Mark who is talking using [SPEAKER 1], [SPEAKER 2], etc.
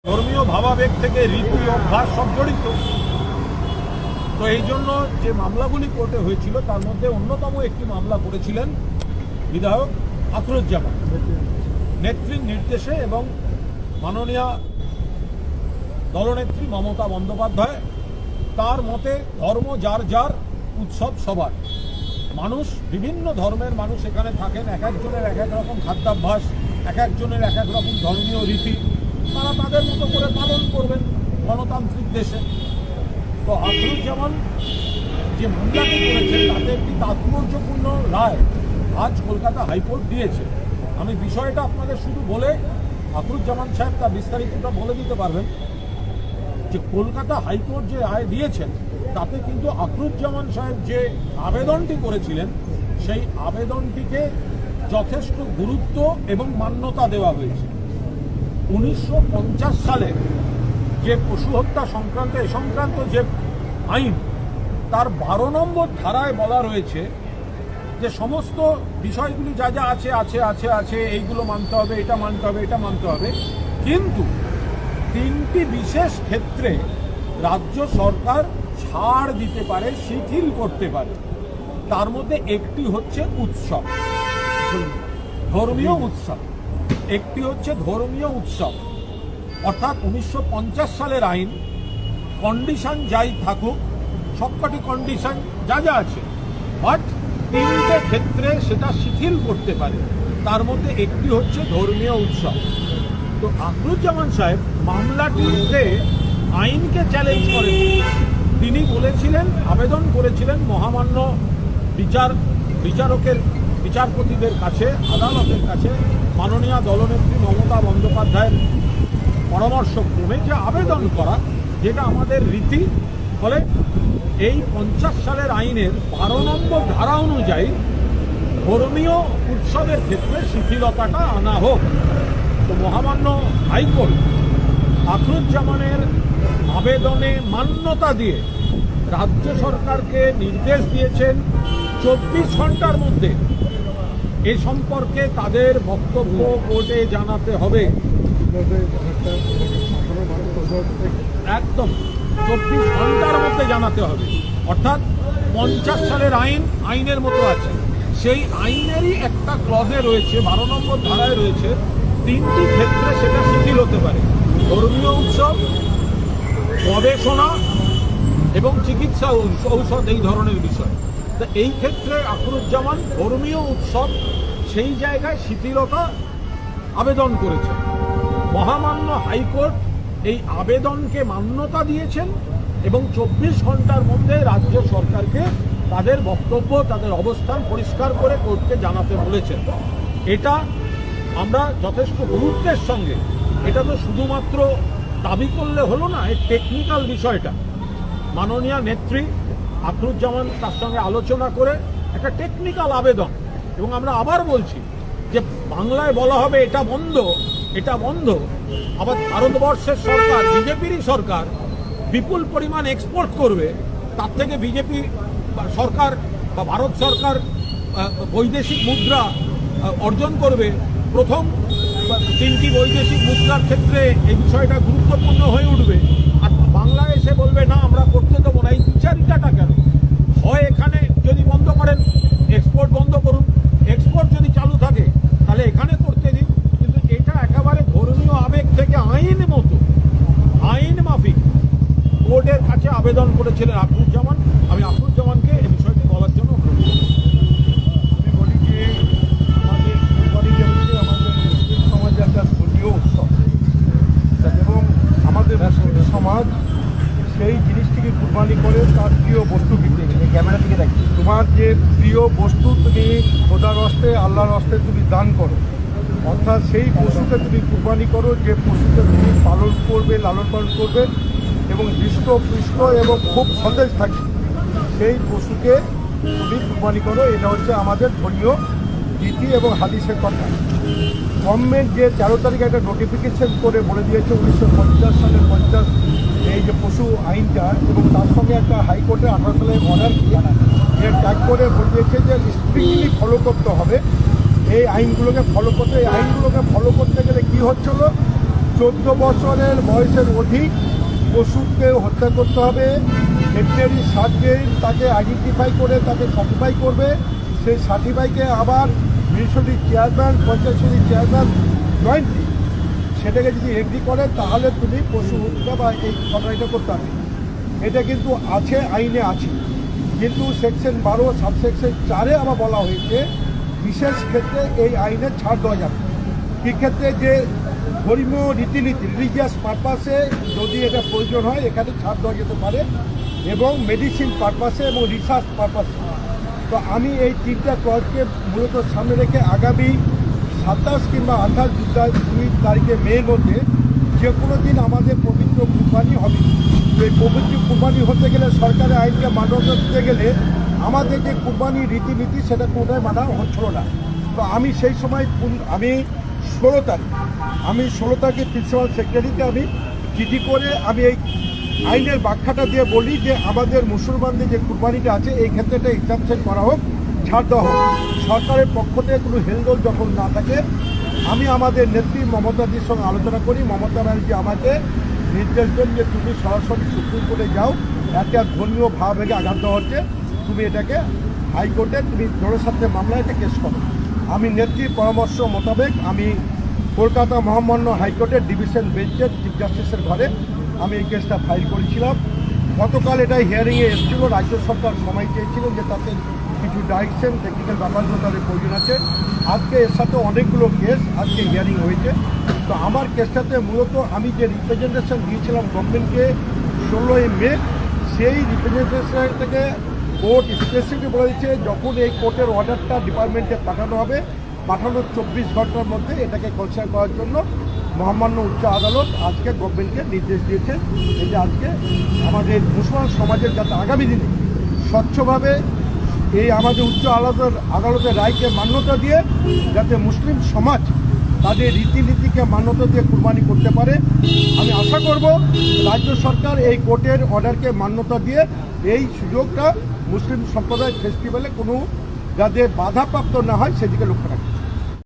[SPEAKER 1] ধর্মীয় ভাবাবেগ থেকে রীতি অভ্যাস সব জড়িত। তো এই জন্য যে মামলাগুলি কোর্টে হয়েছিল তার মধ্যে অন্যতম একটি মামলা করেছিলেন বিধায়ক আখরুজ্জামান নেত্রীর নির্দেশে, এবং মাননীয় দলনেত্রী মমতা বন্দ্যোপাধ্যায় তার মতে ধর্ম যার যার, উৎসব সবার। মানুষ, বিভিন্ন ধর্মের মানুষ এখানে থাকেন, এক একজনের এক এক রকম খাদ্যাভ্যাস, এক একজনের এক এক রকম ধর্মীয় রীতি, তারা তাদের মতো করে পালন করবেন গণতান্ত্রিক দেশে। তো আখরুজ্জামান যে মামলাটি করেছেন তাতে একটি তাৎপর্যপূর্ণ রায় আজ কলকাতা হাইকোর্ট দিয়েছে। আমি বিষয়টা আপনাদের শুধু বলে, আখরুজ্জামান সাহেব তার বিস্তারিতটা বলে দিতে পারবেন, যে কলকাতা হাইকোর্ট যে রায় দিয়েছেন তাতে কিন্তু আখরুজ্জামান সাহেব যে আবেদনটি করেছিলেন সেই আবেদনটিকে যথেষ্ট গুরুত্ব এবং মান্যতা দেওয়া হয়েছে। 1950 সালে যে পশু হত্যা সংক্রান্ত যে আইন, তার 12 নম্বর ধারায় বলা রয়েছে যে সমস্ত বিষয়গুলি যা যা আছে আছে আছে আছে এইগুলো মানতে হবে, এটা মানতে হবে, এটা মানতে হবে, কিন্তু 3টি বিশেষ ক্ষেত্রে রাজ্য সরকার ছাড় দিতে পারে, শিথিল করতে পারে। তার মধ্যে একটি হচ্ছে উৎসব, ধর্মীয় উৎসব। একটি হচ্ছে ধর্মীয় উৎসব, অর্থাৎ 1950 সালের আইন, কন্ডিশন যাই থাকুক, সবকটি কন্ডিশন যা যা আছে, বাট 3টে ক্ষেত্রে সেটা শিথিল করতে পারে। তার মধ্যে একটি হচ্ছে ধর্মীয় উৎসব। তো আখরুজ্জামান সাহেব মামলাটিতে আইনকে চ্যালেঞ্জ করেন। তিনি বলেছিলেন, আবেদন করেছিলেন মহামান্য বিচারপতিদের কাছে, আদালতের কাছে, মাননীয় দলনেত্রী মমতা বন্দ্যোপাধ্যায়ের পরামর্শক্রমে যে আবেদন করা, যেটা আমাদের রীতি। ফলে এই 50 সালের আইনের 12 নম্বর ধারা অনুযায়ী ধর্মীয় উৎসবের ক্ষেত্রে শিথিলতাটা আনা হোক। তো মহামান্য হাইকোর্ট আখরুজ্জামানের আবেদনে মান্যতা দিয়ে রাজ্য সরকারকে নির্দেশ দিয়েছেন 24 ঘন্টার মধ্যে এ সম্পর্কে তাদের বক্তব্য কোর্টে জানাতে হবে। একদম 24 ঘন্টার মধ্যে জানাতে হবে। অর্থাৎ 50 সালের আইনের মতো আছে, সেই আইনেরই একটা ক্লজে রয়েছে, 12 নম্বর ধারায় রয়েছে 3টি ক্ষেত্রে সেটা শিথিল হতে পারে: ধর্মীয় উৎসব, গবেষণা এবং চিকিৎসা ঔষধ, এই ধরনের বিষয়। তো এই ক্ষেত্রে আখরুজ্জামান ধর্মীয় উৎসব সেই জায়গায় শিথিলতা আবেদন করেছেন। মহামান্য হাইকোর্ট এই আবেদনকে মান্যতা দিয়েছেন এবং 24 ঘন্টার মধ্যে রাজ্য সরকারকে তাদের বক্তব্য, তাদের অবস্থান পরিষ্কার করে কোর্টকে জানাতে বলেছেন। এটা আমরা যথেষ্ট গুরুত্বের সঙ্গে, এটা তো শুধুমাত্র দাবি করলে হলো না, এই টেকনিক্যাল বিষয়টা মাননীয় নেত্রী আখরুজ্জামান তার সঙ্গে আলোচনা করে একটা টেকনিক্যাল আবেদন। এবং আমরা আবার বলছি যে বাংলায় বলা হবে এটা বন্ধ, এটা বন্ধ, আবার ভারতবর্ষের সরকার, বিজেপিরই সরকার বিপুল পরিমাণ এক্সপোর্ট করবে, তার থেকে বিজেপি সরকার বা ভারত সরকার বৈদেশিক মুদ্রা অর্জন করবে। প্রথম 3টি বৈদেশিক মুদ্রার ক্ষেত্রে এই বিষয়টা গুরুত্বপূর্ণ হয়ে উঠবে। আর বাংলায় এসে বলবে না আমরা করতে দেবো না। এই বিচারিতাটা কেন হয়? এখানে যদি বন্ধ করেন, এক্সপোর্ট বন্ধ করুন, এক্সপোর্ট যদি চালু থাকে তাহলে এখানে করতে দিন। কিন্তু এটা একেবারে ধর্মীয় আবেগ থেকে আইন মতো, আইন মাফিক কোর্টের কাছে আবেদন করেছিলেন আখরুজ্জামান। আমি আখরুজ্জামানকে এই বিষয়টি বলার জন্য অনুরোধ করি।
[SPEAKER 2] আমি বলি যে আমাদের মুসলিম সমাজে একটা ধর্মীয় উৎসব, এবং আমাদের মুসলিম সমাজ সেই জিনিসটিকে কুরবানি করে তার প্রিয় বস্তু কিনতে। ক্যামেরা থেকে দেখি, তোমার যে প্রিয় বস্তু তুমি খোদার হস্তে, আল্লাহর হস্তে তুমি দান করো, অর্থাৎ সেই পশুকে তুমি কুরবানি করো, যে পশুকে তুমি পালন করবে, লালন পালন করবে এবং হৃষ্টপুষ্ট এবং খুব সতেজ থাকে, সেই পশুকে তুমি কুরবানি করো। এটা হচ্ছে আমাদের ধর্মীয় রীতি এবং হাদিসের কথা। গভর্নমেন্ট যে 13 তারিখে একটা নোটিফিকেশন করে বলে দিয়েছে 1950 সালের 50 এই যে পশু আইনটা, এবং তার সঙ্গে একটা হাইকোর্টের 18 সালের অর্ডার এর ট্যাগ করে বলে দিয়েছে যে স্ট্রিক্টলি ফলো করতে হবে এই আইনগুলোকে ফলো করতে। এই আইনগুলোকে ফলো করতে গেলে কী হচ্ছিল, 14 বছরের বয়সের অধিক পশুকে হত্যা করতে হবে। ভেটেরিনারি সার্জন তাকে আইডেন্টিফাই করে তাকে সার্টিফাই করবে। সেই সার্টিফাইকে আবার মিউনিসিপ্যালিটির চেয়ারম্যান, পঞ্চায়েত সমিতির চেয়ারম্যান জয়েন্টলি সেটাকে যদি এগ্রি করে তাহলে তুমি পশু হত্যা বা এই ঘটনাটা করতে হবে। এটা কিন্তু আছে, আইনে আছে, কিন্তু সেকশন 12 সাবসেকশন 4-এ আবার বলা হয়েছে বিশেষ ক্ষেত্রে এই আইনে ছাড় দেওয়া যাবে। কী ক্ষেত্রে? যে ধর্মীয় রীতিনীতি রিলিজিয়াস পারপাসে যদি এটা প্রয়োজন হয় এখানে ছাড় দেওয়া যেতে পারে, এবং মেডিসিন পারপাসে এবং রিসার্চ পারপাসে। তো আমি এই 3টা ক্লজকে মূলত সামনে রেখে আগামী 27 কিংবা 28 তারিখে মের মধ্যে যে কোনো দিন আমাদের পবিত্র কুরবানি হবে। তো এই পবিত্র কুরবানি হতে গেলে সরকারের আইনকে মান্যতা দিতে গেলে আমাদের যে কুরবানি রীতিনীতি সেটা কোনোটাই মানা হচ্ছিল না। তো আমি সেই সময় আমি 16 তারিখে প্রিন্সিপাল সেক্রেটারিকে আমি চিঠি করে আমি এই আইনের ব্যাখ্যাটা দিয়ে বলি যে আমাদের মুসলমানদের যে কুরবানিটা আছে এই ক্ষেত্রে একটা এক্সাম্পশন করা হোক, ছাড় দেওয়া হোক। সরকারের পক্ষ থেকে কোনো হেলদোল যখন না থাকে, আমি আমাদের নেত্রী মমতাদির সঙ্গে আলোচনা করি। মমতা ব্যানার্জি আমাকে নির্দেশ দেন যে তুমি সরাসরি সুপ্রিম কোর্টে যাও, একটা ধর্মীয় ভাবাবেগে আঘাত দেওয়া হচ্ছে, তুমি এটাকে হাইকোর্টে তুমি জনস্বার্থে মামলায় এটা কেস করো। আমি নেত্রীর পরামর্শ মোতাবেক আমি কলকাতা মহামান্য হাইকোর্টের ডিভিশন বেঞ্চের চিফ জাস্টিসের ঘরে আমি এই কেসটা ফাইল করেছিলাম। গতকাল এটা হিয়ারিংয়ে এসেছিল। রাজ্য সরকার সময় চেয়েছিলেন যে তাতে কিছু ডাইরেকশন টেকনিক্যাল ব্যাপারগুলো তাদের প্রয়োজন আছে। আজকে এর সাথে অনেকগুলো কেস আজকে হিয়ারিং হয়েছে। তো আমার কেসটাতে মূলত আমি যে রিপ্রেজেন্টেশন দিয়েছিলাম গভর্নমেন্টকে 16ই মে, সেই রিপ্রেজেন্টেশন থেকে কোর্ট স্পেসিফিক বলে দিচ্ছে যখন এই কোর্টের অর্ডারটা ডিপার্টমেন্টে পাঠানো হবে, পাঠানোর 24 ঘন্টার মধ্যে এটাকে কনসিডার করার জন্য মহামান্য উচ্চ আদালত আজকে গভর্নমেন্টকে নির্দেশ দিয়েছে। এই যে আজকে আমাদের মুসলমান সমাজের যাতে আগামী দিনে স্বচ্ছভাবে এই আমাদের উচ্চ আদালতের রায়কে মান্যতা দিয়ে যাতে মুসলিম সমাজ তাদের রীতিনীতিকে মান্যতা দিয়ে কুরবানি করতে পারে। আমি আশা করব রাজ্য সরকার এই কোর্টের অর্ডারকে মান্যতা দিয়ে এই সুযোগটা মুসলিম সম্প্রদায় ফেস্টিভ্যালে কোনো যাতে বাধাপ্রাপ্ত না হয় সেদিকে লক্ষ্য রাখবে।